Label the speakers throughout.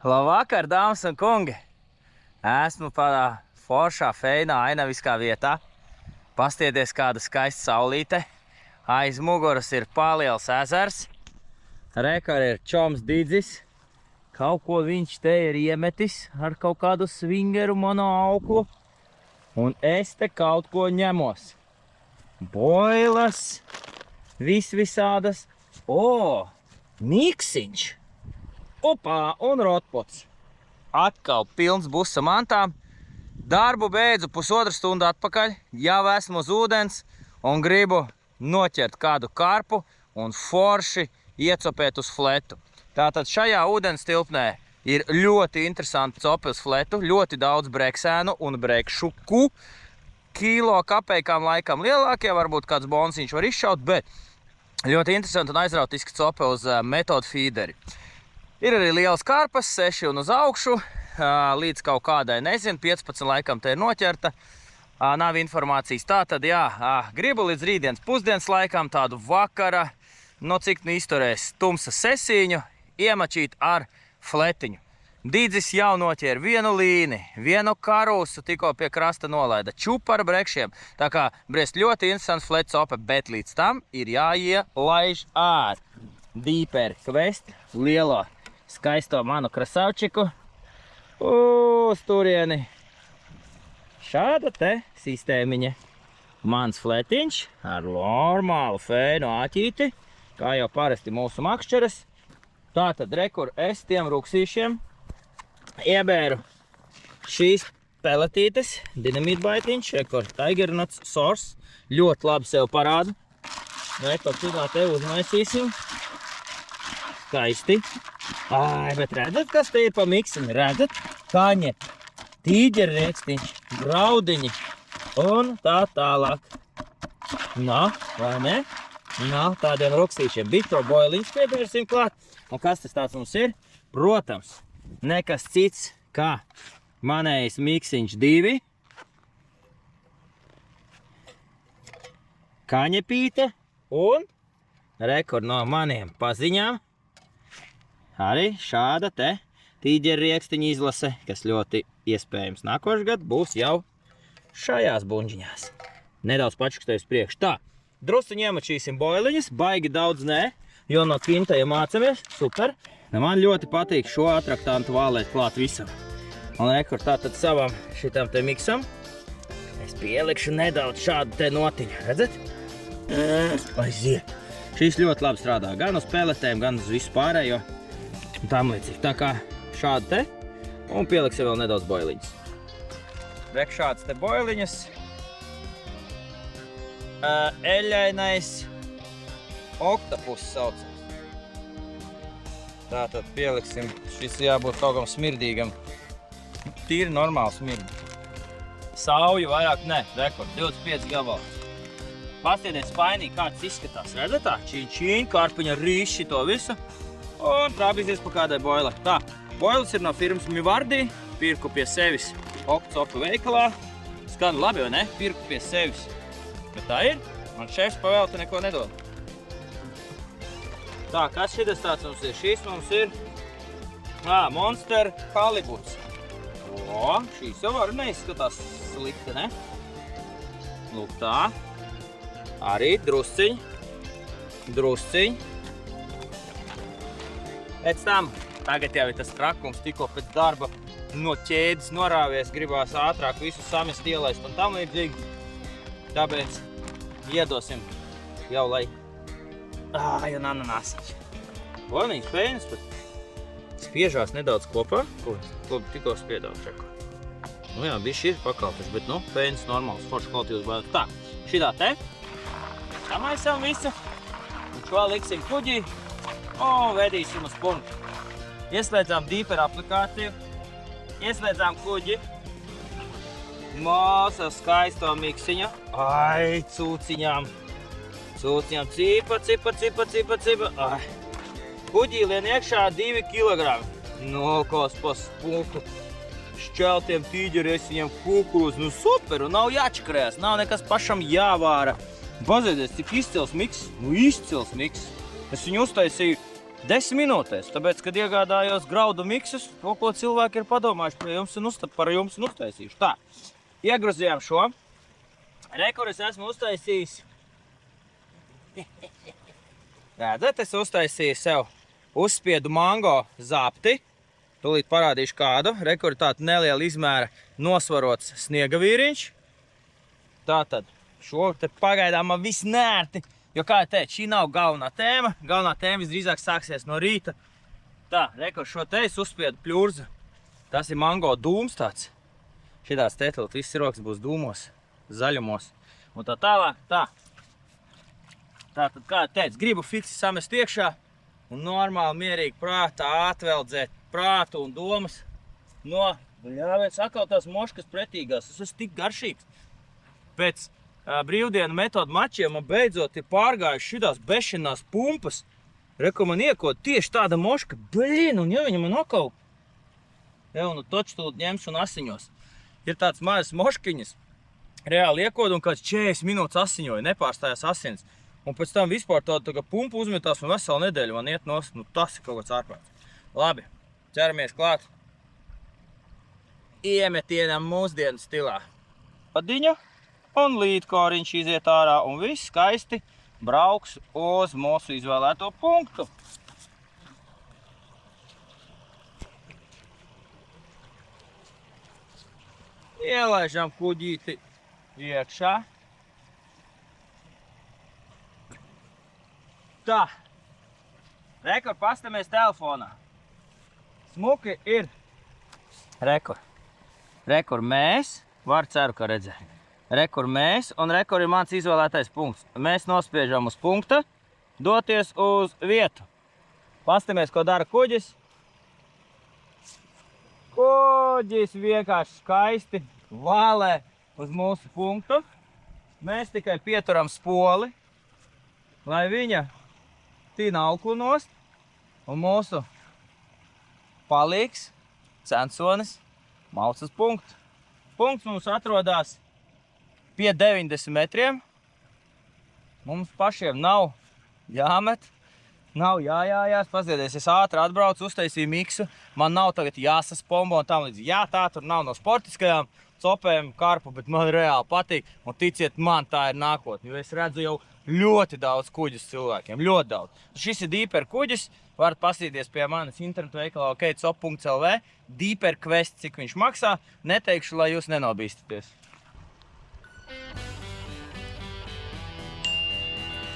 Speaker 1: Labvakar, dāmas un kungi! Esmu tādā foršā, feinā, ainaviskā vietā. Pastieties, kāda skaista saulīte. Aiz muguras ir paliels ezers. Rekar ir čoms Didzis. Kaut ko viņš te ir iemetis ar kaut kādu svingeru monoauklu. Un es te kaut ko ņemos. Boilas, visādas. O, miksiņš! Opā, un rotpots. Atkal pilns busa mantām. Darbu beidzu 1,5 stundu atpakaļ. Jau esmu uz ūdens un gribu noķert kādu karpu un forši iecopēt uz fletu. Tātad šajā ūdens tilpnē ir ļoti interesanti copi uz fletu, ļoti daudz breksēnu un brekšuku. Kilo kapeikām laikam lielākie, varbūt kāds bonsiņš var izšaut, bet ļoti interesanti un aizrautiski copi uz metodu feederi. Ir arī lielas karpas, 6 un uz augšu, līdz kaut kādai, nezinu, 15 laikam te ir noķerta. Nav informācijas. Tātad, jā, gribu līdz rītdienas pusdienas laikam tādu vakara, no cik izturēs tumsa sesīņu, iemačīt ar fletiņu. Didzis jau noķēra vienu līni, vienu karusu, tikko pie krasta nolaida čupa ar brekšiem. Tā kā briest ļoti interesants flets ope, bet līdz tam ir jāielaiž ar Deeper Quest lielo skaisto manu krasavčiku uz turieni. Šāda te sistēmiņa. Mans fletiņš ar normālu feinu āķīti, kā jau parasti mūsu makšķeres. Tātad rekur es tiem ruksīšiem iebēru šīs peletītes, dinamītbaitiņš, rekur Tiger Nuts Source, ļoti labi sev parāda. Rekur šitā te uzmaisīsim. Skaisti. Ai, bet redzat, kas te ir pa miksiņu? Redzat? Kaņa, tīģerriekstiņš, graudiņi un tā tālāk. Nā, vai ne? Nā, tādiem ruksīšiem bitro boiliņš piebērsim klāt. Un kas tas tāds mums ir? Protams, nekas cits kā manējs miksiņš 2. Kaņepīte un rekur no maniem paziņām. Arī šāda te tīģerriekstiņa izlase, kas ļoti iespējams nākošgad būs jau šajās buņģiņās. Nedaudz pačukstēju uz priekšu. Tā, drusciņi iemačīsim boiliņas, baigi daudz nē, jo no kinta jau mācamies, super. Man ļoti patīk šo atraktantu vālēt klāt visam. Un rekur tātad savam šitam te miksam, es pielikšu nedaudz šādu te notiņu, redzat? Aiziet. Šīs ļoti labi strādā gan uz peletēm, gan uz visu pārējo. Un tam līdzīgi. Tā kā šādi te, un pieliksim vēl nedaudz boiliņas. Rek šāds te boiliņas. Eļainais oktopus saucams. Tātad pieliksim, šis jābūt kaut kam smirdīgam. Tīri normāli smirdi. Sauju vairāk ne, rekord, 25 gabals. Pastieties spainīgi, kāds izskatās. Redzat tā? Čiņ, karpiņa rīš šito visu. Un trāpīsies pa kādai boilai. Tā, boilas ir no firmas Mivardi, pirku pie sevis oktopu veikalā. Skan labi, vai ne? Pirku pie sevis. Bet tā ir, man šefs pavēlta neko nedod. Tā, kas šitas tāds mums ir? Šīs mums ir Monster Halibuts. O, šīs jau var neizskatās slikti, ne? Lūk tā. Arī drusciņ. Pēc tam, tagad jau ir tas trakums, tikko pēc darba no ķēdes norāvies, gribās ātrāk visu samest ielaist un tam līdzīgi. Tāpēc iedosim jau, lai... un ananāsiņš. Boiliņš pēnis, bet spiežās nedaudz kopā, ko tikko spiedāšu. Nu jā, bišķi ir pakaltuši, bet pēnis normāls, forši kvalitīvs boiliņš. Tā, šitā te, samaisam visu, un šo liksim kuģī. Un vedīsim uz punktu. Ieslēdzām Deeper aplikāciju, ieslēdzām kuģi, mūsu skaisto miksiņu. Ai, cūciņām, cipa. Ai. Kuģī lien iekšā 2 kg. Nokos pa spulku, šķeltiem tīģerēsiņiem kukurūz. Nu super, un nav jāčakrējās, nav nekas pašam jāvāra. Bazēdies, cik izcils miks, izcils miks. Es viņu uztaisīju 10 minūtēs, tāpēc, kad iegādājos graudu miksus, to, ko cilvēki ir padomājuši par jums un uztaisījuši. Tā, iegruzījām šo. Rekur es esmu uztaisījis. Redzat, es uztaisīju sev uzspiedu mango zapti. Tūlīt parādīšu kādu. Rekur ir tāda neliela izmēra nosvarots sniega vīriņš. Tātad šo te pagaidām man viss nērti. Jo, kā jau teicu, šī nav galvenā tēma. Galvenā tēma visdrīzāk sāksies no rīta. Tā, rekur šo te es uzspiedu pļurzu. Tas ir mango dūms tāds. Šitās tetlīt viss rokas būs dūmos, zaļumos. Un tā tālāk, tā. Tātad, kā jau teicu, gribu fiksi samest iekšā un normāli, mierīgi prātā atveldzēt prātu un domas no, viens atkal tās moškas pretīgās. Es esmu tik garšīgs. Pēc brīvdienu metodu mačiem man beidzot ir pārgājuši šitās bešanās pumpas. Reku man iekot tieši tāda moška, un ja viņa man atkal, nu toču tūlīt ņems un asiņos. Ir tāds mazas moškiņas, reāli iekod un kāds 40 minūtes asiņoja, nepārstājās asins. Un pēc tam vispār tāda pumpa uzmetās un veselu nedēļu man iet nost, nu tas ir kaut kāds ārprāts. Labi, ķeramies klāt. Iemetienam mūsdienu stilā. Padiņa. Un līdkoriņš iziet ārā un viss skaisti brauks uz mūsu izvēlēto punktu. Ielaižam kuģīti iekšā. Tā. Rekur, pastamies telefonā. Smuki ir. Rekur mēs. Var ceru, ka redzēt. Rekur mēs, un rekur ir mans izvēlētais punkts. Mēs nospiežam uz punkta, doties uz vietu. Pastamies, ko dara kuģis. Kuģis vienkārši skaisti valē uz mūsu punktu. Mēs tikai pieturam spoli, lai viņa tīna auklu nost, un mūsu palīgs, censonis, mauc uz punktu. Punkts mums atrodās pie 90 metriem. Mums pašiem nav jāmet, nav jājājās. Paziedies, es ātri atbraucu, uztaisīju miksu. Man nav tagad jāsaspombo un tam līdz. Jā, tā tur nav no sportiskajām copēm, karpu, bet man reāli patīk. Un ticiet man, tā ir nākotne, jo es redzu jau ļoti daudz kuģus cilvēkiem, ļoti daudz. Šis ir Deeper kuģis. Varat pasīties pie manis internetu veikalā okcop.lv. Deeper Quest, cik viņš maksā. Neteikšu, lai jūs nenobīstaties.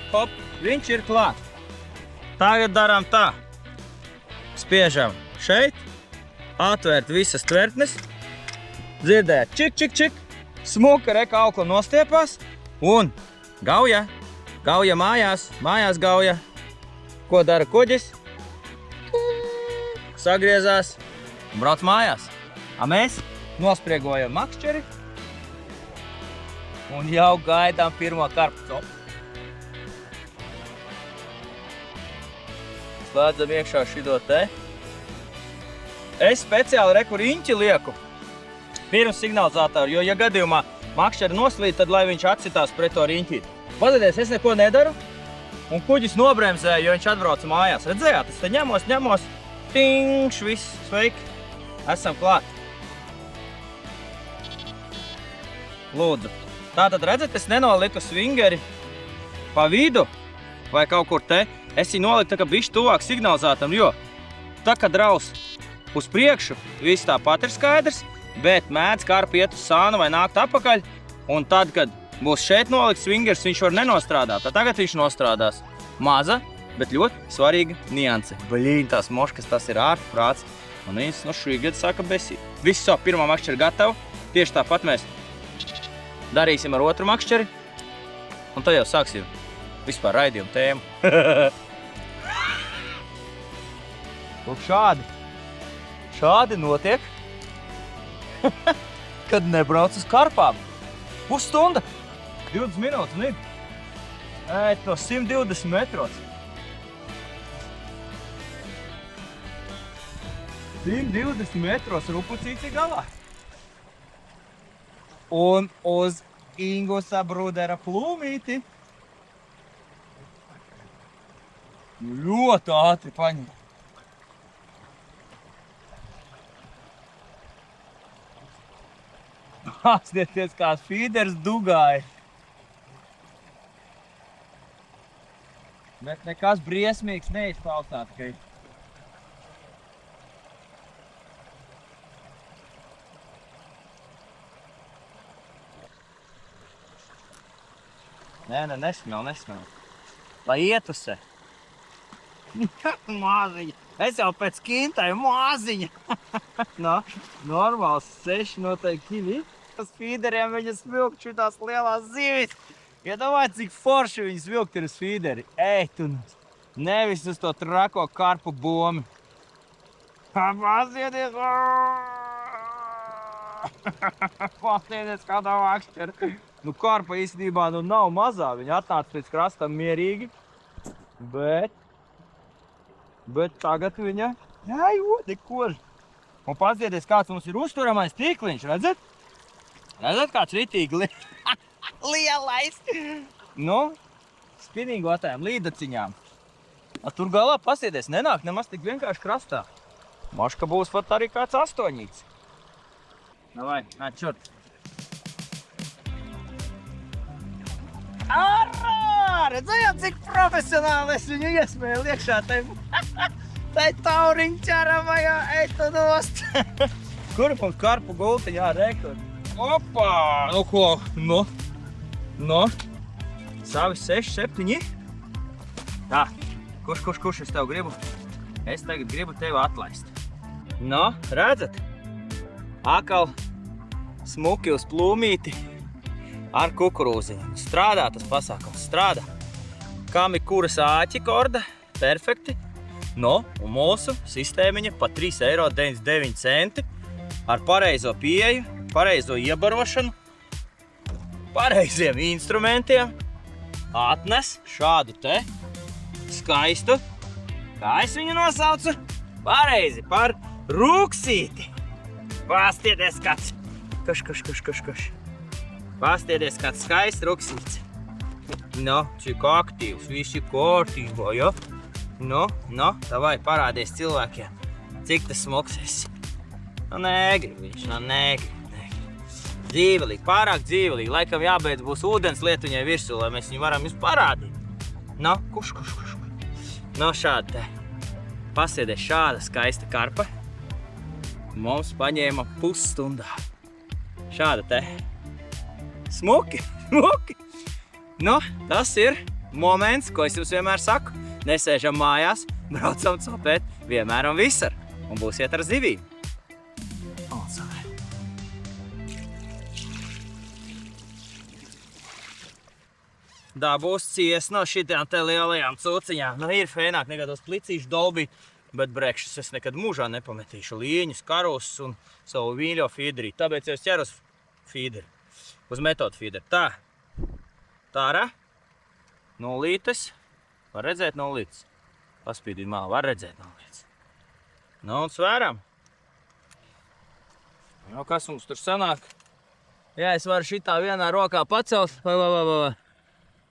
Speaker 1: Hop, viņš ir klāt. Tagad darām tā. Spiežam šeit, atvērt visas tvertnes. Dzirdēt čik, čik, čik. Smuka reka aukla nostiepās. Un gauja. Gauja mājās. Mājās gauja. Ko dara kuģis? Sagriezās un brauc mājās. A mēs nospriegojam makšķeri. Un jau gaidām pirmo karpu copu. Slēdzam iekšā šito te. Es speciāli reku riņķi lieku pirms signalizātoru, jo ja gadījumā makšķeri noslīd, tad lai viņš atsitās pret to riņķīti. Paziedies, es neko nedaru, un kuģis nobremzēja, jo viņš atbrauca mājās. Redzējāt, es te ņemos, tingš, viss, sveiki, esam klāt. Lūdzu. Tātad redzat, es nenoliku svingeri pa vidu vai kaut kur te. Es viņu noliku tā kā bišķi tuvāk signalizātam, jo tā, kad raus uz priekšu, viss tāpat ir skaidrs, bet mēdz karpa iet uz sānu vai nākt apakaļ, un tad, kad būs šeit nolikts svingers, viņš var nenostrādāt. Tad tagad viņš nostrādās. Maza, bet ļoti svarīga nianse. Tās moškas, tas ir ārprāts, un viņas no šī gada sāka besīt. Viss savu pirmā makšķeri gatavu, tieši tāpat mēs darīsim ar otru makšķeri, un tad jau sāksim vispār raidījumu tēmu. Lūk, šādi notiek, kad nebrauc uz karpām. Pusstunda, 20 minūtes un ir. Ēt no 120 metros. 120 metros rupucīci galā. Un uz Ingusa Brudera plūmīti. Ļoti ātri paņem. Pastieties, kā fīders dugāja. Bet nekas briesmīgs neizpaustāt, ka Nē, nesmēl. Lai ietusē. Māziņa. Es jau pēc kintai māziņa. No, normāls 6 noteikti kivi. Uz fīderiem viņas vilkt šitās lielās zivis. Iedomājiet, cik forši viņas vilkt ir uz fīderi. Ej, tu nevis uz to trako karpu bomi. Pastieties! Pastieties, kādā vakšķera. Nu, karpa īstenībā nav mazā. Viņa atnāca pēc krastam mierīgi. Bet tagad viņa... Jā, nekur. Un pastieties, kāds mums ir uzturamais tīkliņš, redzat? Redzat, kāds ritīgi lielais. Nu, spinīgotājiem, līdaciņām. Tur galā pastieties, nenāk nemaz tik vienkārši krastā. Maška būs pat arī kāds 8. Davai, nāc šurt. Arā! Redzējāt, cik profesionāli es viņu iesmēju iekšā tai tauriņķaramajā, ej tu nost. Kur mums karpu gultiņā rekord? Opā! Nu ko? No. Savi 6, 7. Tā, kurš es tev gribu? Es tagad gribu tevi atlaist. No, redzat? Akal smuki uz plūmīti. Ar kukurūziņu. Strādā tas pasākums, strādā. Kam ir kuras āķi korda, perfekti. No, un mūsu sistēmiņa pa 3,99 €. Ar pareizo pieeju, pareizo iebarošanu, pareiziem instrumentiem atnes šādu te skaistu, kā es viņu nosaucu, pareizi par rūksīti. Pastieties kāds. Kaš. Pastieties, kāds skaists ruksīts. No, cik aktīvs, visi kārtībā, jo? No, davai parādies cilvēkiem, cik tas smuks esi. Nu, negrib viņš, Dzīvelīgi, pārāk dzīvelīgi. Laikam jābeidz būs ūdens lietuņai virsū, lai mēs viņu varam jums parādīt. No, kuš. No, šāda te. Pastieties, šāda skaista karpa. Mums paņēma pusstundā. Šāda te. Smuki. Nu, tas ir moments, ko es jums vienmēr saku. Nesēžam mājās, braucam copēt vienmēr un visur. Un būsiet ar zivīm. Tā būs cies no šitām te lielajām cūciņām. Nu, ir fēnāk nekādos plicīšu dolbīt, bet brekšus es nekad mūžā nepametīšu. Līņus, karus un savu vīļo fīderī. Tāpēc es ķeru uz fīderi. Uz metodu fīderi. Tā ra. Nulītes. Var redzēt nulītes. Paspīdīt mālu. Var redzēt nulītes. Nu, un svēram. Nu, kas mums tur sanāk? Jā, es varu šitā vienā rokā pacelt.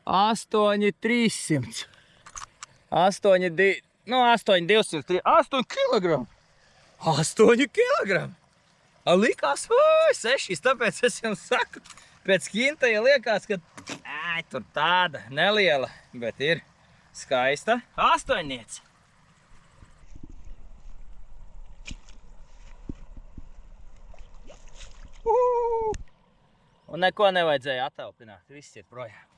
Speaker 1: 8,300. 8,200. 8 kilogramu. 8 kilogramu. Likās, 6. Tāpēc es jums saku, pēc kinta, ja liekas, ka tur tāda neliela, bet ir skaista 8. Un neko nevajadzēja atelpināt, viss ir projām.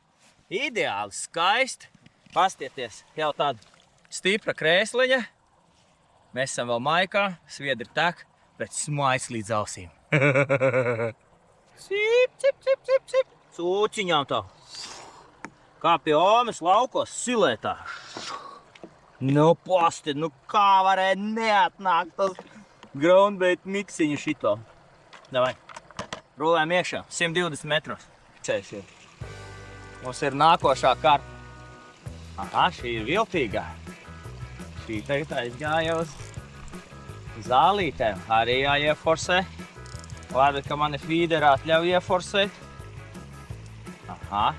Speaker 1: Ideāli skaisti. Pastieties, jau tāda stipra krēsliņa. Mēs esam vēl maikā, sviedri tek, bet smaids līdz ausīm. Cip. Cūciņām tā. Kā pie omes laukos silētā. Nu, pasti, nu kā varēja neatnākt tas groundbait miksiņu šito. Davai, rulējam iekšā, 120 metros. Ceļš ir. Mums ir nākošā karta. Aha, šī ir viltīgā. Šī tagad aizgāja uz zālītēm. Arī jāieforsē. Labi, ka mani fīderā atļauj ieforsēt. Aha.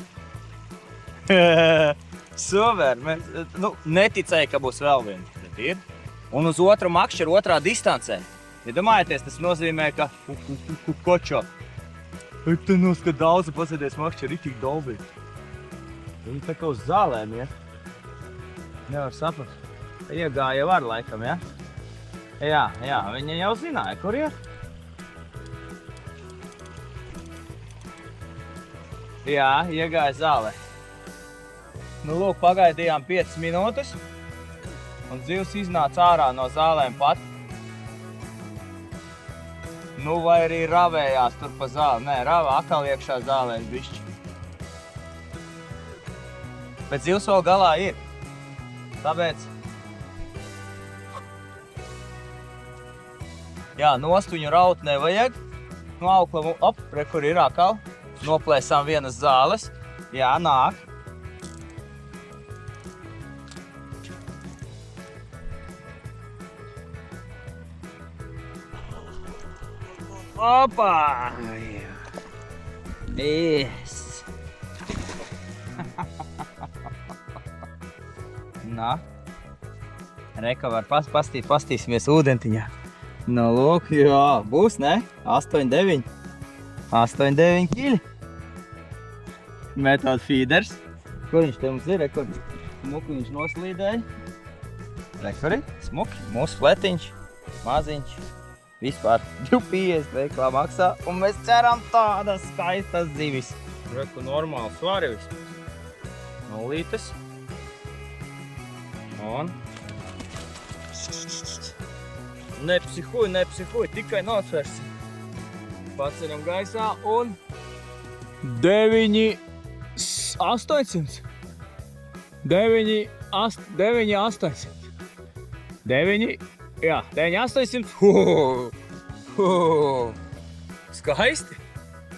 Speaker 1: Super. Mēs, neticēju, ka būs vēl viens. Ir. Un uz otru makšķeru otrā distancē. Ja domājieties, tas nozīmē, ka kočo. Te noskat daudzi pasēdies makšķeri, ir tik dolbīgi. Viņi tā kā uz zālēm, ja? Nevar saprast. Iegāja var laikam, ja? Jā, viņi jau zināja, kur ir. Jā, iegāja zālē. Nu, lūk, pagaidījām 5 minūtes. Un zivs iznāca ārā no zālēm pat. Nu, vai arī ravējās tur pa zāli. Nē, rava atkal iekšā zālēs bišķi. Bet zivs vēl galā ir. Tāpēc... Jā, nost viņu raut nevajag. Nu, aukla, re, kur ir atkal. Noplēsām vienas zāles. Jā, nāk. Opa! Yes! Nā. Reka var pastīsimies ūdentiņā. Nu, lūk, jā, būs, ne? 8-9. 8-9 kiļi. Metod feeders. Kur viņš te mums ir? Rekur, smuki viņš noslīdēja. Rekuri, smuki. Mūsu fletiņš, maziņš. Vispār 2,50 veiklā maksā, un mēs ceram tādas skaistas zivis. Reku normāli svari vispār. Nulītes. Un... Nepsihuj, tikai nosversi. Paceļam gaisā un... 9,800. 9,800. 9,800. Skaisti.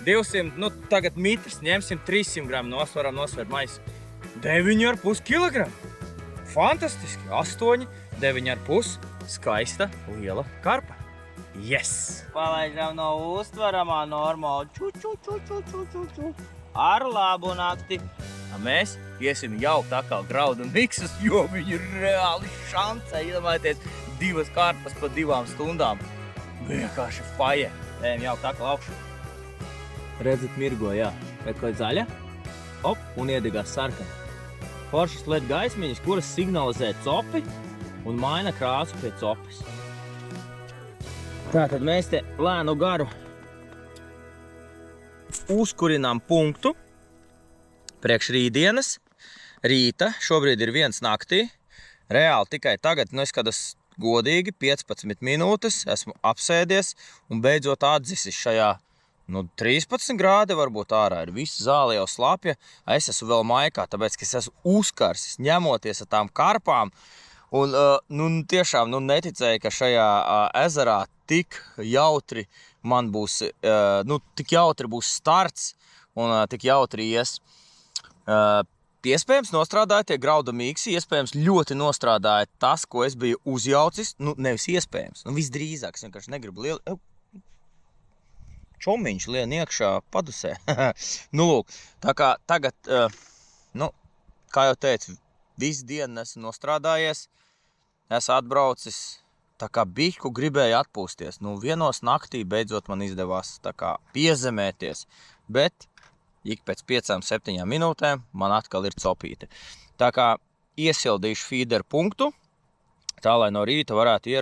Speaker 1: 200, nu tagad mitrs, ņemsim 300 gramu, nosveram maisu. 9,5 kilogramu. Fantastiski. 8, 9,5. Skaista, liela karpa. Yes! Palaidām no uztveramā normāli. Ču. Ar labu nakti. Mēs iesim jaukt atkal graudu miksus, jo viņi ir reāli šancē. Iedomājieties, 2 karpas pa 2 stundām. Vienkārši faje. Ejam jaukt atkal augšu. Redzat, mirgo, jā. Redz, ko ir zaļa? Op, un iedegās sarkana. Foršas LED gaismiņas, kuras signalizē copi un maina krāsu pie copes. Tātad mēs te lēnu garu uzkurinām punktu priekš rītdienas. Rīta šobrīd ir 1 naktī. Reāli tikai tagad, es kādas godīgi 15 minūtes esmu apsēdies un beidzot atdzisis šajā 13 grādi varbūt ārā ir. Visa zāle jau slapja. Es esmu vēl maikā, tāpēc, ka es esmu uzkarsis ņemoties ar tām karpām. Un tiešām neticēju, ka šajā ezerā tik jautri man būs, tik jautri būs starts un tik jautri ies. Iespējams nostrādāja tie grauda mīksi, iespējams ļoti nostrādāja tas, ko es biju uzjaucis. Nevis iespējams, visdrīzāk, es vienkārši negribu lielu... Čomiņš lien iekšā padusē. Lūk, tā kā tagad, kā jau teicu, visu dienu esmu nostrādājies, esmu atbraucis, tā kā bišķu gribēju atpūsties. Vienos naktī beidzot man izdevās tā kā piezemēties, bet ik pēc 5-7 minūtēm man atkal ir copīte. Tā kā iesildīšu feederu punktu, tā lai no rīta varētu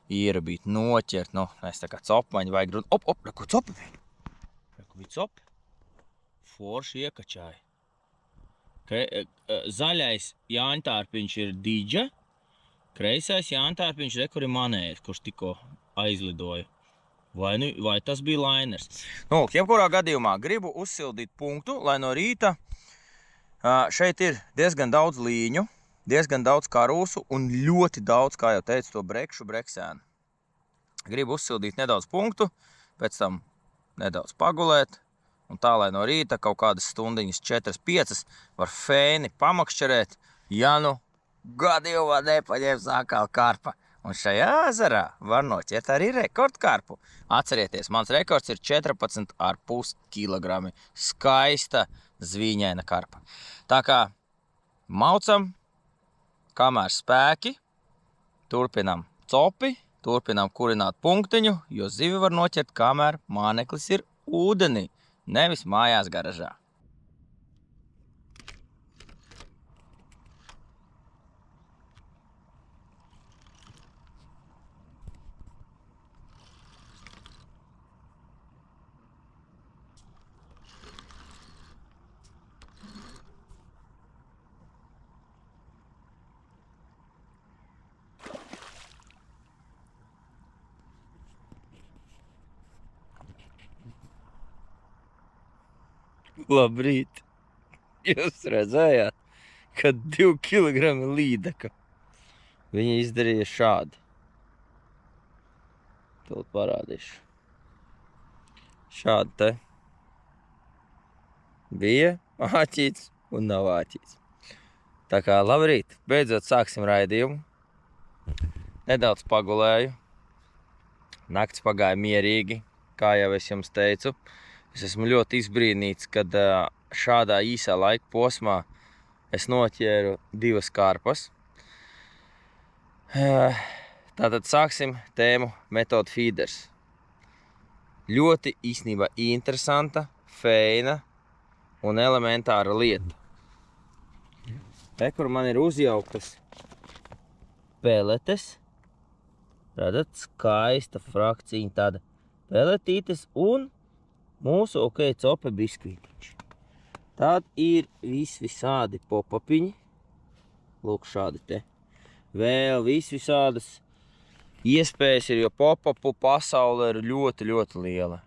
Speaker 1: ierabīt, noķert, es tā kā copmaņu vajag runa. Reku copi bija. Reku bija copi. Forši iekačāja. Zaļais jāņtārpiņš ir dīdža, kreisais jāņtārpiņš rekur ir manērs, kurš tikko aizlidoja. Vai tas bija lainers? Jebkurā gadījumā gribu uzsildīt punktu, lai no rīta šeit ir diezgan daudz līņu, diezgan daudz karūsu un ļoti daudz, kā jau teicu, to breksēnu. Gribu uzsildīt nedaudz punktu, pēc tam nedaudz pagulēt, un tā, lai no rīta kaut kādas stundiņas 4-5 var fēni pamakšķerēt, ja gadījumā nepaņems atkal karpa. Un šajā ezerā var noķert arī rekordkarpu. Atcerieties, mans rekords ir 14,5 kilogrami. Skaista zvīņaina karpa. Tā kā Maucam, kamēr spēki, turpinam copi, turpinam kurināt punktiņu, jo zivi var noķert, kamēr māneklis ir ūdenī, nevis mājās garažā. Labrīt! Jūs redzējāt, ka 2 kilogrami līdeka. Viņi izdarīja šādi. Tūlīt parādīšu. Šādi te bija āķīts un nav āķīts. Tā kā labrīt! Beidzot sāksim raidījumu. Nedaudz pagulēju. Nakts pagāja mierīgi, kā jau es jums teicu. Es esmu ļoti izbrīnīts, kad šādā īsā laika posmā es noķēru 2 karpas. Tātad sāksim tēmu metodu feeders. Ļoti īstenībā interesanta, feina un elementāra lieta. Te, kur man ir uzjauktas peletes, redzat, skaista frakcija, tāda peletītes un mūsu cope biskvītiņš. Tad ir visādi popapiņi. Lūk, šādi te. Vēl visādas iespējas ir, jo popapu pasaule ir ļoti, ļoti liela.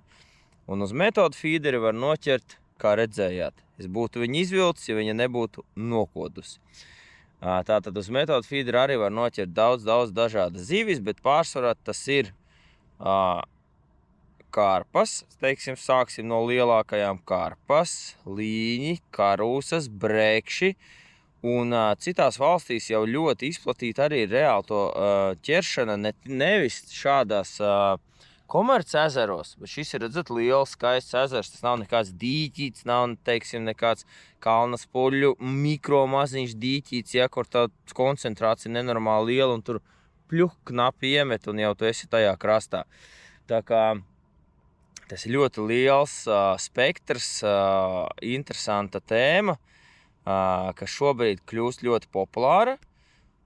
Speaker 1: Un uz metodu feederi var noķert, kā redzējāt. Es būtu viņu izvilcis, ja viņa nebūtu nokodusi. Tātad uz metodu feederi arī var noķert daudz dažādas zivis, bet pārsvarā tas ir karpas, teiksim, sāksim no lielākajām karpas, līņi, karūsas, brekši, un citās valstīs jau ļoti izplatīta arī reāli to ķeršana, nevis šādās komerc ezeros, bet šis ir, redzat, liels, skaists ezers, tas nav nekāds dīķīts, nav, teiksim, nekāds kalnas puļu mikro maziņš dīķīts, ja, kur tā koncentrācija nenormāli liela, un tur pļuh knapi iemet, un jau tu esi tajā krastā. Tā kā tas ir ļoti liels spektrs, interesanta tēma, kas šobrīd kļūst ļoti populāra.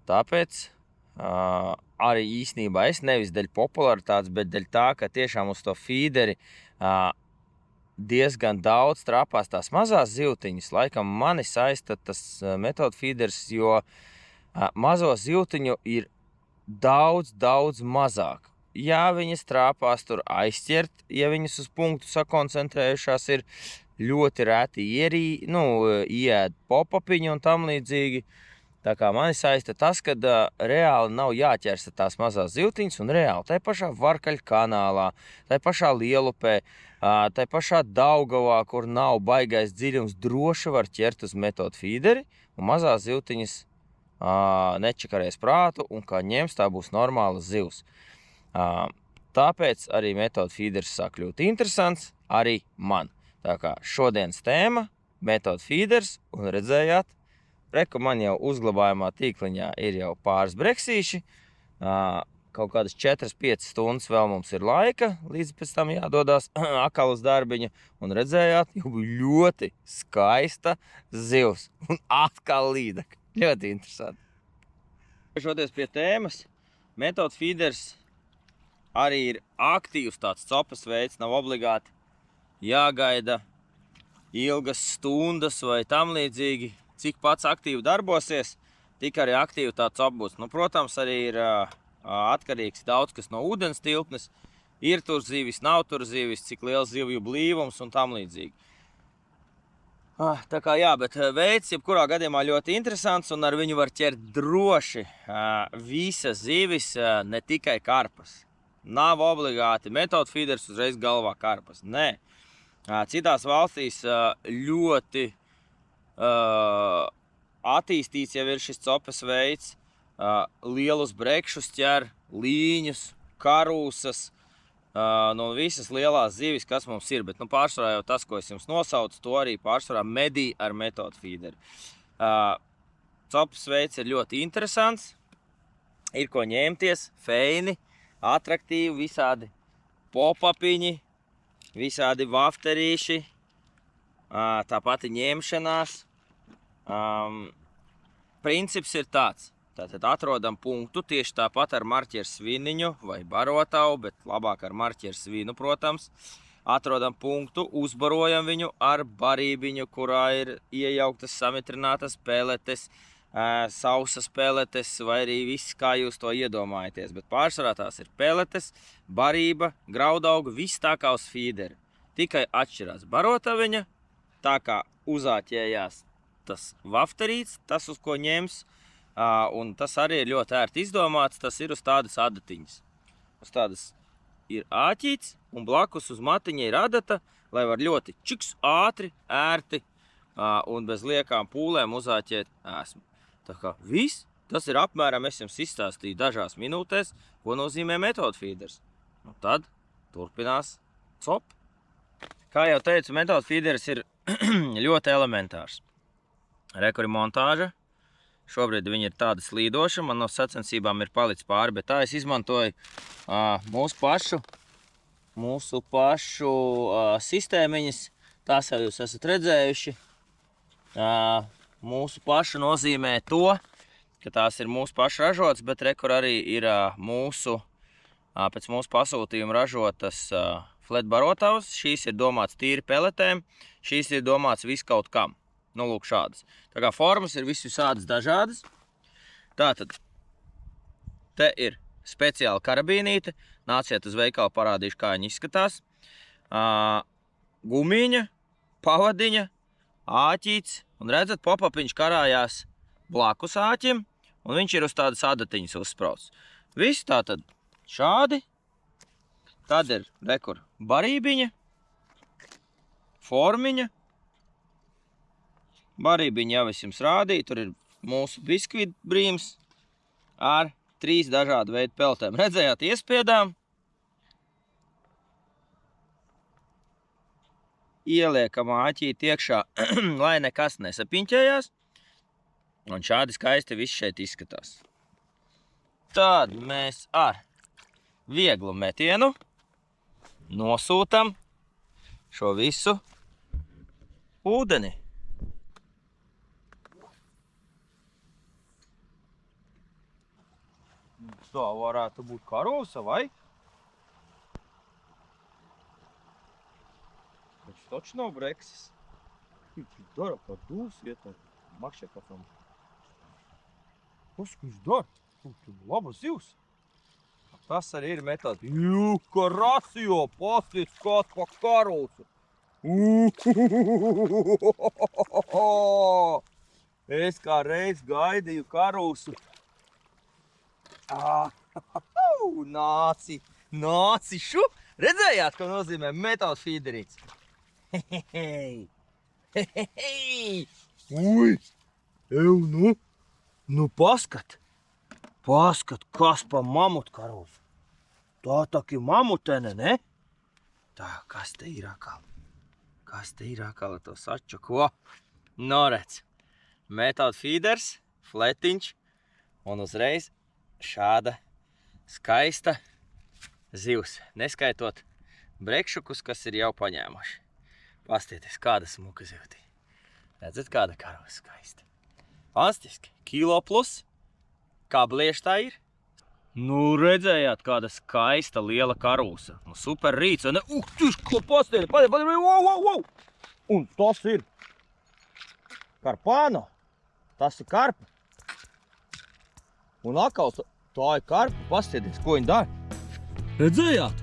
Speaker 1: Tāpēc arī īstenībā es nevis dēļ popularitātes, bet dēļ tā, ka tiešām uz to feederi diezgan daudz trapās tās mazās zivtiņas. Laikam mani saista tas metodu feeders, jo mazo zivtiņu ir daudz mazāk. Jā, viņas trāpās tur aizķert, ja viņas uz punktu sakoncentrējušās ir ļoti reti ieēd popapiņu un tam līdzīgi. Tā kā mani saista tas, ka reāli nav jāķersta tās mazās zivtiņas un reāli tai pašā Varkaļu kanālā, tai pašā Lielupē, tai pašā Daugavā, kur nav baigais dziļums, droši var ķert uz metodu feederi un mazās zivtiņas nečakarēs prātu un kā ņems, tā būs normālas zivs. Tāpēc arī metodu feeders sāk kļūt interesants arī man. Tā kā šodienas tēma metodu feeders, un redzējāt, reku man jau uzglabājumā tīkliņā ir jau pāris breksīši, kaut kādas 4-5 stundas vēl mums ir laika, līdz pēc tam jādodās atkal uz darbiņu, un redzējāt, jau ļoti skaista zivs, un atkal līdaka. Ļoti interesanti. Šoties pie tēmas, metodu feeders arī ir aktīvs tāds copas veids, nav obligāti jāgaida ilgas stundas vai tam līdzīgi, cik pats aktīvi darbosies, tik arī aktīvi tā copa būs. Nu, protams, arī ir atkarīgs daudz kas no ūdens tilpnes, ir tur zivis, nav tur zivis, cik liels zivju blīvums un tam līdzīgi. Tā kā jā, bet veids, jebkurā gadījumā ļoti interesants, un ar viņu var ķert droši visas zivis, ne tikai karpas. Nav obligāti metodu feeders uzreiz galvā karpas. Nē. Citās valstīs ļoti attīstīts jau ir šis copas veids. Lielus brekšus ķer, līņus, karūsas, no visas lielās zivis, kas mums ir. Bet pārsvarā jau tas, ko es jums nosaucu, to arī pārsvarā medī ar metodu feederi. Copas veids ir ļoti interesants. Ir ko ņemties, feini, atraktīvi, visādi pop-upiņi, visādi vafterīši, tā pati ņemšanās. Princips ir tāds. Tātad atrodam punktu tieši tāpat ar marķieru sviniņu vai barotavu, bet labāk ar marķieru svinu, protams. Atrodam punktu, uzbarojam viņu ar barībiņu, kurā ir iejauktas samitrinātas peletes, sausas peletes vai arī viss, kā jūs to iedomājaties. Bet pārsvarā tās ir peletes, barība, graudauga, viss tā kā uz fīdera. Tikai atšķirās barotaviņa, tā kā uzāķējās tas vafterīts, tas uz ko ņems. Un tas arī ir ļoti ērti izdomāts, tas ir uz tādas adatiņas. Uz tādas ir āķīts un blakus uz matiņa ir adata, lai var ļoti čiks, ātri, ērti un bez liekām pūlēm uzāķēt ēsmu. Tā kā viss, tas ir apmēram, es jums izstāstīju dažās minūtēs, ko nozīmē metodu feeders. Un tad turpinās cop. Kā jau teicu, metodu feeders ir ļoti elementārs. Rekuri montāža. Šobrīd viņi ir tāda slīdoša, man no sacensībām ir palicis pāri, bet tā es izmantoju mūsu pašu sistēmiņas. Tās jau jūs esat redzējuši. Mūsu pašu nozīmē to, ka tās ir mūsu pašu ražotas, bet rekur arī ir pēc mūsu pasūtījuma ražotas flat barotavas. Šīs ir domāts tīri peletēm, šīs ir domāts viskaut kam. Nu, lūk, šādas. Tā kā formas ir visādas dažādas. Tātad, te ir speciāla karabīnīte. Nāciet uz veikalu, parādīšu, kā viņa izskatās. Gumiņa, pavadiņa, āķīts. Un redzat, pop-upiņš karājās blakus āķim. Un viņš ir uz tādas adatiņas uzsprauts. Viss tātad šādi. Tad ir, rekur, barībiņa, formiņa. Barībiņu jau es jums rādīju, tur ir mūsu biskvītu brīms ar 3 dažādu veidu peltēm. Redzējāt, iespiedām, ieliekam āķīti iekšā, lai nekas nesapiņķējās, un šādi skaisti viss šeit izskatās. Tad mēs ar vieglu metienu nosūtam šo visu ūdeni. Tā varētu būt karosa, vai? Taču taču nav breksis. Dara, kā dūs iet, makšē kā tam. Kas dara? Laba zivs. Tas arī ir metods. Jū, karasio, pasties kāds pa karosu. Es kā reiz gaidīju karosu. Nāci šu! Redzējāt, ko nozīmē metodu feederīts? Ui! Nu paskat! Paskat, kas pa mamutu karosu. Tā taki mamutene, ne? Tā, kas te ir akal? Kas te ir akal, to saču, ko? Noredz. Metodu feeders, fletiņš un uzreiz šāda skaista zivs, neskaitot brekšukus, kas ir jau paņēmuši. Pastieties, kāda smuka zivtī. Redzat, kāda karosa skaista. Fantastiski. Kilo plus. Kā bliež tā ir? Nu, redzējāt, kāda skaista liela karosa. Nu, super rīts. Ko pastieties, wow! Un tas ir karpāno. Tas ir karpa. Un atkal tā ir karpa, pastieties, ko viņi dara. Redzējāt?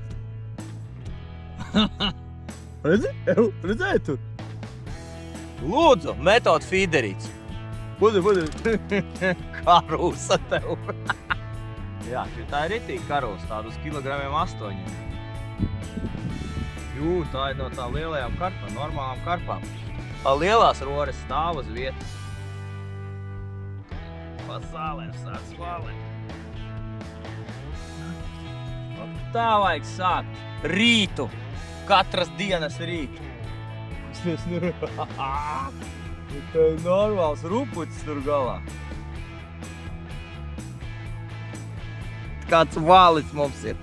Speaker 1: Redzējāt tur? Lūdzu, metodu feederīts. Pudi. Karusa tev. Jā, tā ir ritīgi karusa, tāda uz kilogramiem 8. Jū, tā ir no tā lielajām karpām, normālām karpām. Tā lielās roras stāv uz vietas. Pasālēm sāc svālēt. Tā vajag sākt rītu. Katras dienas rītu. Tas ir normāls rupucis tur galā. kāds valis mums ir.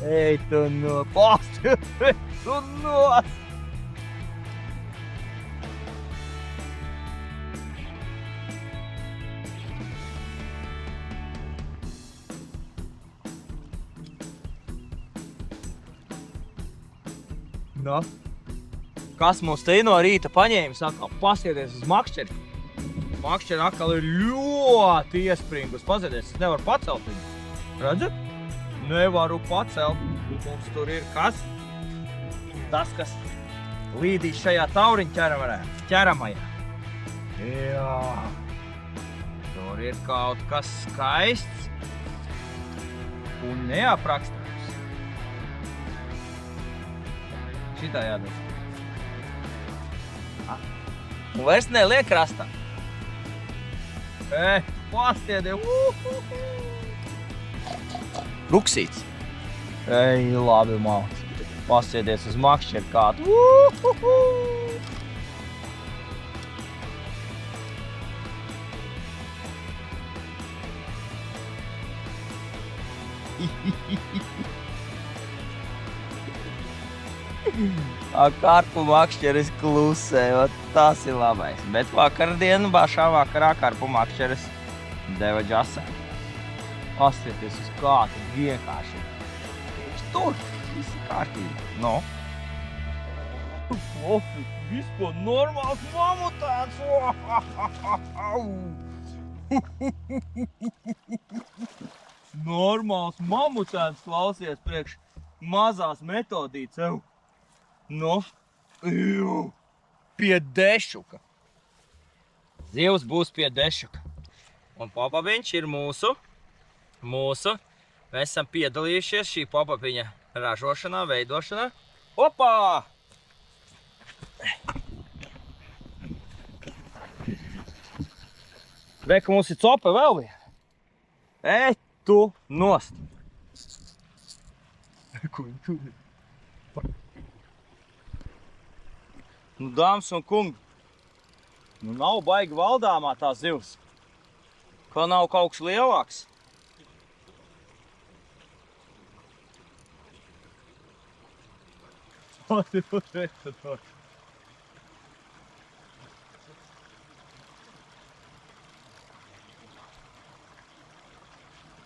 Speaker 1: Ej, tu no pasties, tu nos! No. Kas mums te no rīta paņēma, saka, pasieties uz makšķeri. Makšķeri atkal ir ļoti iespringus. Paziedies, es nevaru pacelt viņu. Redzat? Nevaru pacelt. Mums tur ir kas? Tas, kas līdīs šajā tauriņa ķeramajā. Jā. Tur ir kaut kas skaists un neaprakstams. Šitā jādara. Un vairs neliek krastā. Pastiedie! Ruksīts. Ej, labi, māc. Pastiedies uz makšķeri kādu. Karpu makšķeris klusē, tas ir labais. Bet vakardienu, pašā vakarā karpu makšķeris deva džasē. Pastieties uz kādu vienkārši. Viņš tur, viss ir kārtībā. No. Visko normāls mamutēns. Normāls mamutēns, klausies priekš mazās metodītes. No, pie dešuka. Zivs būs pie dešuka. Un popabiņš ir mūsu. Mēs esam piedalījušies šī popabiņa ražošanā, veidošanā. Opā! Reka, mums ir copa vēl viena. Ej, tu nost! Nu, dāmas un kungi, nu nav baigi valdāmā tā zivs. Kā nav kaut kas lielāks?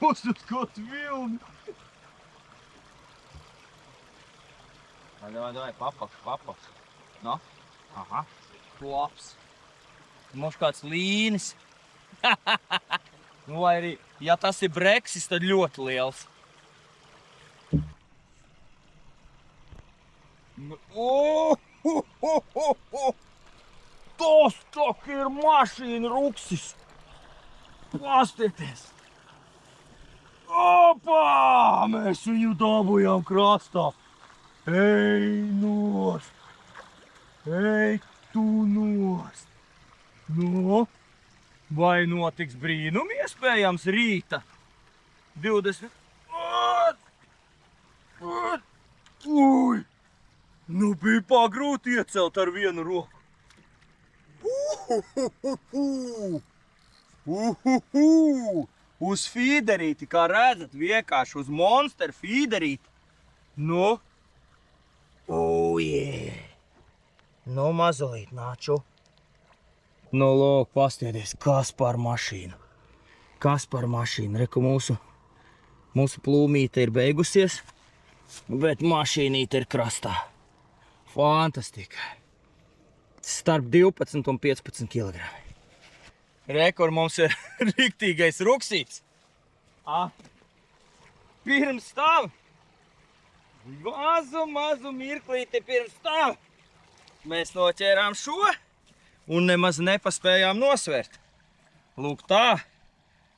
Speaker 1: Uzsut kaut vilni! Davai, papaks. No? Aha, labs. Mums kāds līnis. Nu, vai arī, ja tas ir breksis, tad ļoti liels. Tas tak ir mašīna ruksis. Pastieties. Opā! Mēs viņu dabujām krastā. Ej, nost! Ej, tu nost! No, vai notiks brīnumi iespējams rīta? 20. Uj! Nu bija pagrūti iecelt ar vienu roku. Uz fīderīti, kā redzat, vienkārši uz monster fīderīti. Nu, nu, mazolīt nāču. Nu, lūk, pastiedies, kas par mašīnu. Reku, mūsu plūmīte ir beigusies, bet mašīnīte ir krastā. Fantastika. Starp 12 un 15 kilogrami. Rekur, mums ir riktīgais ruksīts. Pirms tam. Mazu mirklīti pirms tam. Mēs noķērām šo un nemaz nepaspējām nosvērt. Lūk, tā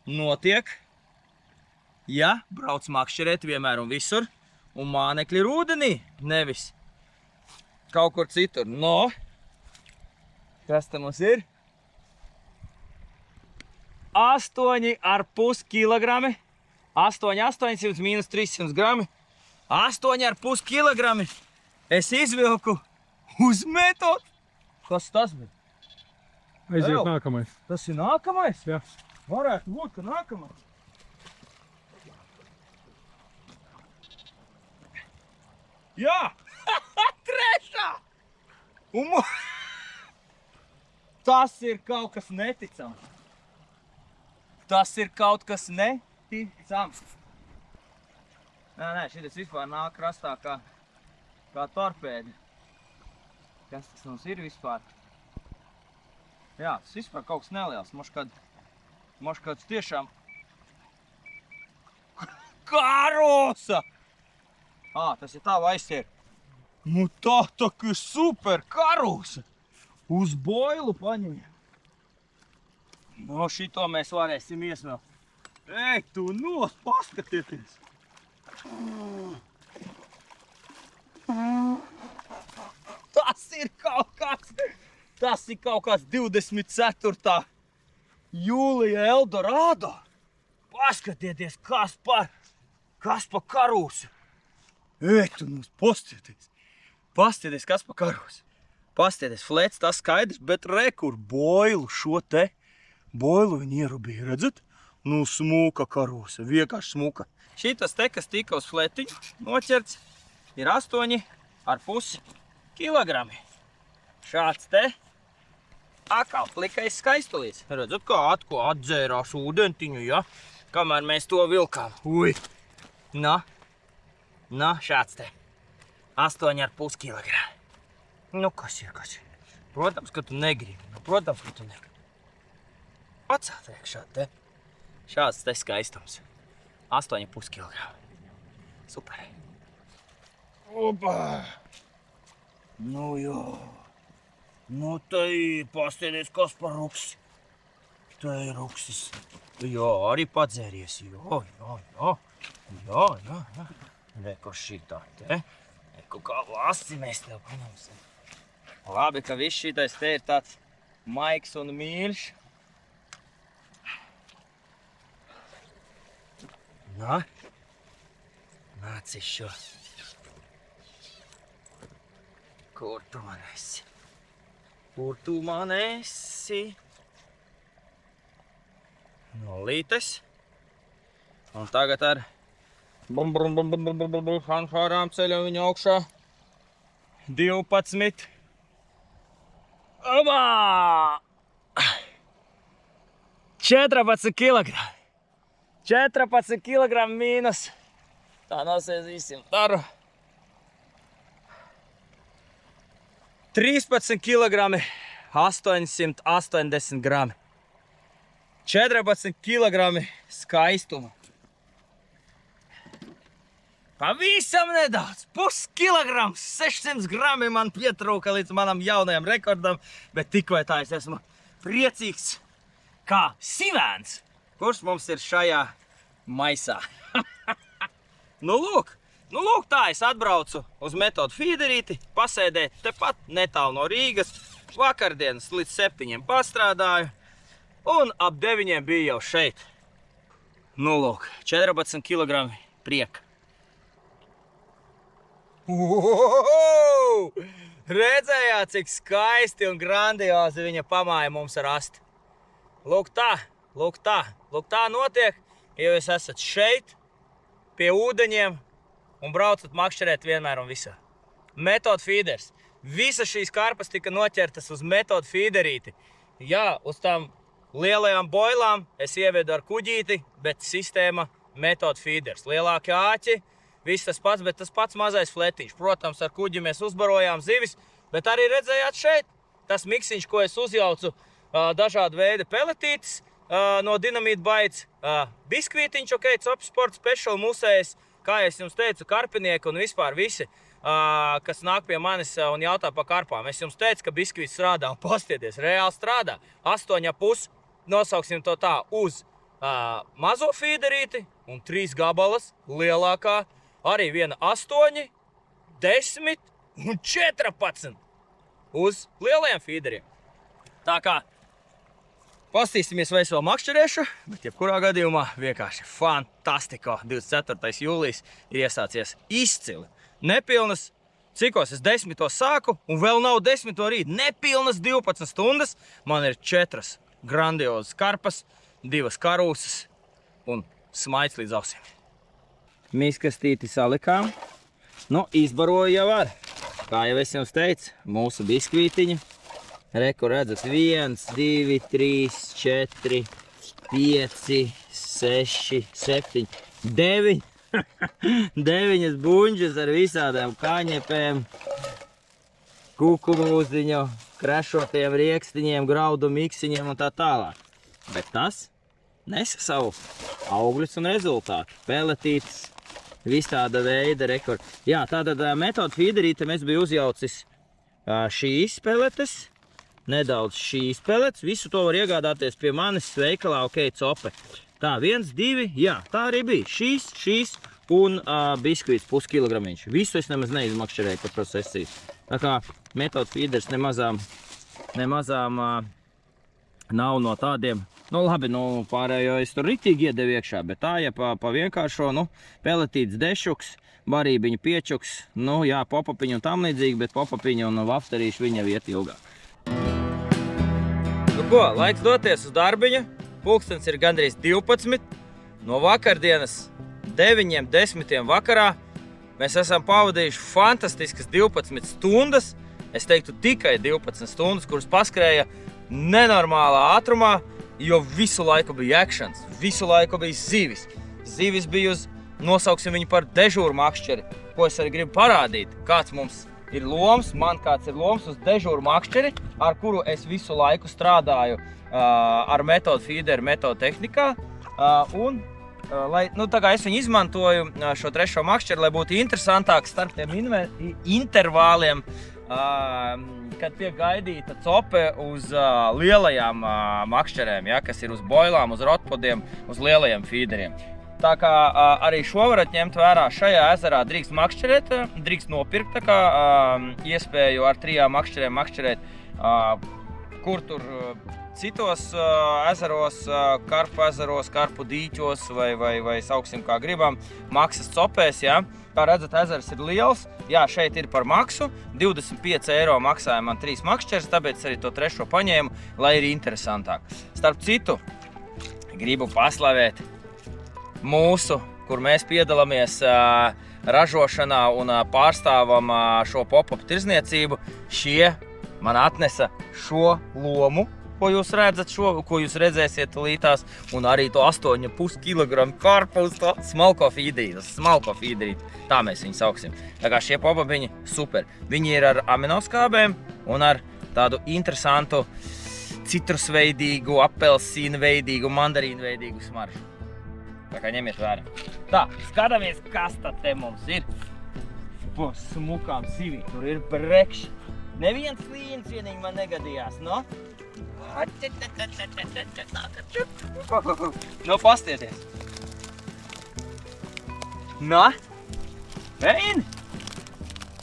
Speaker 1: notiek, ja brauc makšķerēt vienmēr un visur, un mānekļi ir ūdenī, nevis kaut kur citur. No, kas te mums ir? 8,5 kilogrami, 800 mīnus 300 grami, 8,5 kilogrami es izvilku uz metodi. Kas tas bija?
Speaker 2: Aiziet nākamais.
Speaker 1: Tas ir nākamais?
Speaker 2: Jā.
Speaker 1: Varētu būt, ka nākamais. Jā! Trešā! Tas ir kaut kas neticams. Tas ir kaut kas neticams. Nē, šitas vispār nāk krastā kā torpēdi. Kas tas mums ir vispār? Jā, tas vispār kaut kas neliels. Moš kāds tiešām... Karosa! Tas ir tā aizsier. Nu tā ir super karosa! Uz boilu paņem. No šito mēs varēsim iesmelt. Ej, tu nos, paskatieties! Tas ir kaut kāds 24. jūlija Eldorado. Paskatieties, kas pa karūsu. Ej, tu nos, pastieties, kas pa karūsu. Pastieties, flets, tas skaidrs, bet rekur boilu viņi ierubīja, redzat? Nu, smuka karūsa, vienkārši smuka. Šitas te, kas tika uz fletiņu noķerts, ir 8,5 kilogrami. Šāds te akal plikais skaistulīts. Redzat, kā atdzērās ūdentiņu, ja? Kamēr mēs to vilkām. Ui! Šāds te 8,5 kilogrami. Nu, kas ir? Protams, ka tu negribi. Pacelt iekšā te. Šāds te skaistums. 8,5 kilogrami. Super. Opa! Nu jā. Nu te ir, pastieties, kas par ruksis. Te ir ruksis. Jā, arī padzēries. Jā. Reku šitā te. Reku kā lasi mēs tev paņemsim. Labi, ka viss šitais te ir tāds maigs un mīļš. Nāc šo. Kur tu man esi? Nolītes. Un tagad ar fanfārām ceļam viņu augšā. 12. Obā! 14 kilogrami. 14 kilogrami mīnus. Tā nosēzīsim daru. 13 kilogrami, 880 grami. 14 kilogrami skaistuma. Pavisam nedaudz, puskilograms, 600 grami man pietrūka līdz manam jaunajam rekordam, bet tikko tā es esmu priecīgs kā sivēns, kurš mums ir šajā maisā. Nu lūk, tā es atbraucu uz Metodu Feederīti, pasēdēt tepat netālu no Rīgas, vakardienas līdz 7 pastrādāju, un ap 9 bija jau šeit. Nu lūk, 14 kilogrami prieka. Redzējāt, cik skaisti un grandiozi viņa pamāja mums rast. Lūk tā notiek, ja jūs esat šeit, pie ūdeņiem un braucat makšķerēt vienmēr un visā. Metodu Feeders. Visas šīs karpas tika noķertas uz Metodu Feederīti. Jā, uz tām lielajām boilām es ievedu ar kuģīti, bet sistēma Metodu Feeders. Lielākie āķi. Viss tas pats, bet tas pats mazais fletiņš. Protams, ar kuģi mēs uzbarojām zivis, bet arī redzējāt šeit tas miksiņš, ko es uzjaucu dažādu veidu peletītes no Dynamite Bites, biskvītiņš, ok, Copi Sport Special musējs, kā es jums teicu, karpinieki un vispār visi, kas nāk pie manis un jautā par karpām. Es jums teicu, ka biskvīts strādā un pastieties, reāli strādā. 8,5, nosauksim to tā, uz mazo feederīti un 3 gabalas lielākā. Arī viena 8, 10 un 14 uz lielajiem feederiem. Tā kā pastīsimies, vai es vēl makšķerēšu, bet jebkurā gadījumā vienkārši fantastiko. 24. jūlijas ir iesācies izcili. Nepilnas, cikos es 10. sāku un vēl nav 10. rīt. Nepilnas 12 stundas. Man ir 4 grandiozas karpas, 2 karūsas un smaids līdz ausīm. Miskastīti salikām. Nu, izbaroju jau ar. Kā jau es jums teicu, mūsu biskvītiņu. Reku redzat 1, 2, 3, 4, 5, 6, 7, 9. 9 buņģas ar visādām kaņepēm, kukurūziņu, krešotiem riekstiņiem, graudu miksiņiem un tā tālāk. Bet tas nesa savu augļus un rezultātu. Peletītes, visāda veida rekordi. Jā, tātad metoda feederīte mēs biju uzjaucis šīs peletes, nedaudz šīs peletes. Visu to var iegādāties pie manis veikalā OK Cope. Tā, 1, 2, jā, tā arī bija. Šīs un biskvīts puskilogramiņš. Visu es nemaz neizmakšķerēju par procesiju. Tā kā metoda feeders nemazām nav no tādiem. Nu labi, pārējo es tur ritīgi iedevu iekšā, bet tā, ja pa vienkāršo, peletīts dešuks, barībiņu piečuks, jā, popapiņu un tam līdzīgi, bet popapiņu un vafterīšu viņa vieta ilgāk. Nu ko, laiks doties uz darbiņu. Pulkstens ir gandrīz 12. No vakardienas 9, 10 vakarā mēs esam pavadījuši fantastiskas 12 stundas. Es teiktu tikai 12 stundas, kuras paskrēja nenormālā ātrumā, jo visu laiku bija akšans, visu laiku bija zivis. Zivis bija nosauksim viņu par dežūru makšķeri, ko es arī gribu parādīt, kāds mums ir loms, kāds ir loms uz dežūru makšķeri, ar kuru es visu laiku strādāju ar metodu feeder, metodu tehnikā. Tā kā es viņu izmantoju, šo trešo makšķeri, lai būtu interesantāk starp tiem intervāliem, kad tiek gaidīta cope uz lielajām makšķerēm, kas ir uz boilām, uz rotpodiem, uz lielajiem feederiem. Tā kā arī šo varat ņemt vērā, šajā ezerā drīkst makšķerēt, drīkst nopirkt iespēju ar 3 makšķerēm makšķerēt, kur tur citos ezeros, karpu ezeros, karpu dīķos vai sauksim kā gribam, maksas copēs, jā. Kā redzat, ezers ir liels, jā, šeit ir par maksu, 25 eiro maksāja man 3 makšķeres, tāpēc arī to trešo paņēmu, lai ir interesantāk. Starp citu, gribu paslavēt mūsu, kur mēs piedalāmies ražošanā un pārstāvam šo pop-up tirzniecību, šie man atnesa šo lomu, ko jūs redzat, ko jūs redzēsiet lītās, un arī to 8,5 kg karpu uz to smalko feederīti, tā mēs viņu sauksim. Tā kā šie pop-upiņi super. Viņi ir ar aminoskābēm un ar tādu interesantu citrusveidīgu, apelsīnveidīgu, mandarīnveidīgu smaržu. Tā kā ņemiet vērā. Tā, skatāmies, kas tad te mums ir. Po smukām zivīm, tur ir brekši. Neviens līns vienīgi man negadījās, no? No, pastieties. No? Peini?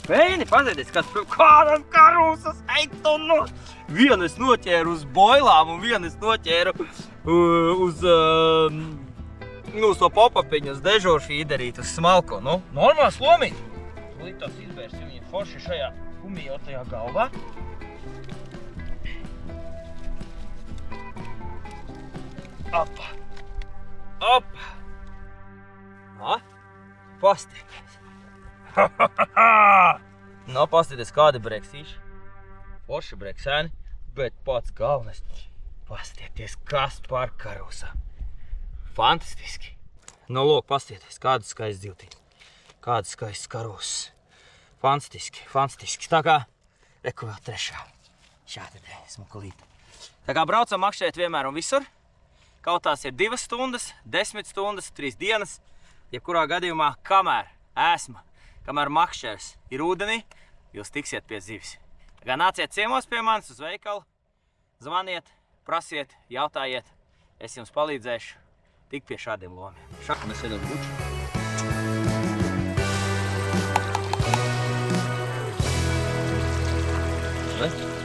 Speaker 1: Peini, pazieties, kādam karūsas, eitu, no! Vienu es noķēru uz boilām un vienu es noķēru uz to popapiņu, uz dežūru feederīti, uz smalko. Nu, normāls lomiņš. Līdz izvērsim viņu forši šajā umijotajā galvā. Opa! Opa! No, pastieties! No, pastieties, kādi breksīši. Forši breksēni, bet pats galvenais. Pastieties, kas par karūsā. Fantastiski! Nu, lūk, pastieties, kādas skaistas dzīvtiņas. Kādas skaistas karūsas. Fantastiski, fantastiski. Tā kā, reku vēl trešā. Šādi te, smukulīte. Tā kā braucam makšķerēt vienmēr un visur. Kaut tās ir 2 stundas, 10 stundas, 3 dienas. Jebkurā gadījumā, kamēr esma, kamēr makšķers ir ūdenī, jūs tiksiet pie zivis. Tā kā nāciet ciemos pie manis uz veikalu, zvaniet, prasiet, jautājiet. Es jums palīdzēšu tik pie šādiem lomiem. Šādi mēs iedam buču. Vai?